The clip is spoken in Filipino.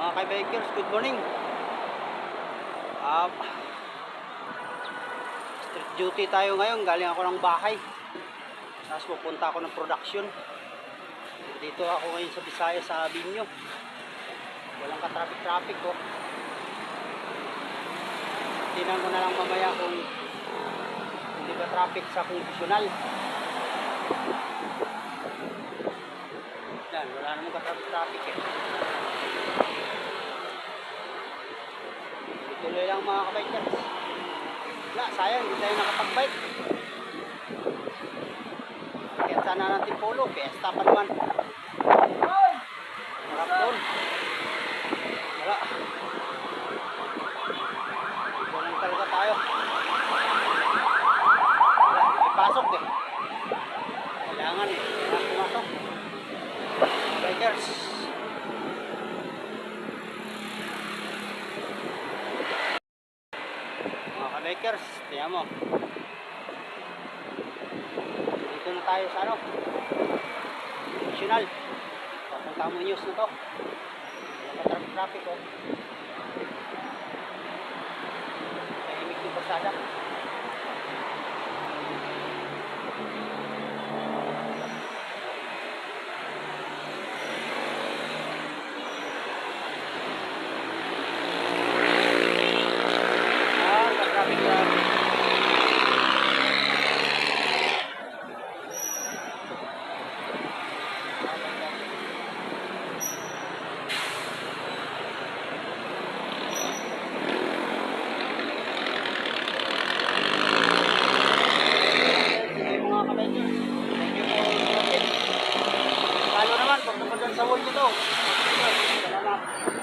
Mga ka-bikers, good morning. Uh, Street duty tayo ngayon. Galing ako ng bahay. Tapos pupunta ako ng production. Dito ako ngayon sa Visayas, sa Binyo. Walang ka-traffic-traffic oh. Tingnan ko na lang mamaya kung hindi ba traffic sa conventional. Yan, wala namang ka-traffic-traffic eh. Tuloy lang mga kabikers. Wala, sayang, hindi tayo nakapag-bike. Kaya sana natin polo, pesta pa naman. Marapon. Wala. Ito lang talaga tayo. Wala, ipasok eh. Kailangan eh, kailangan pumasok. Bikers. Bikers, tiyan mo. Dito na tayo sa ano? National. Papunta mo news na to. Wala traffic oh. Tahimik yung pasada. Follow naman, pagpunta sa wall nyo to. Salamat.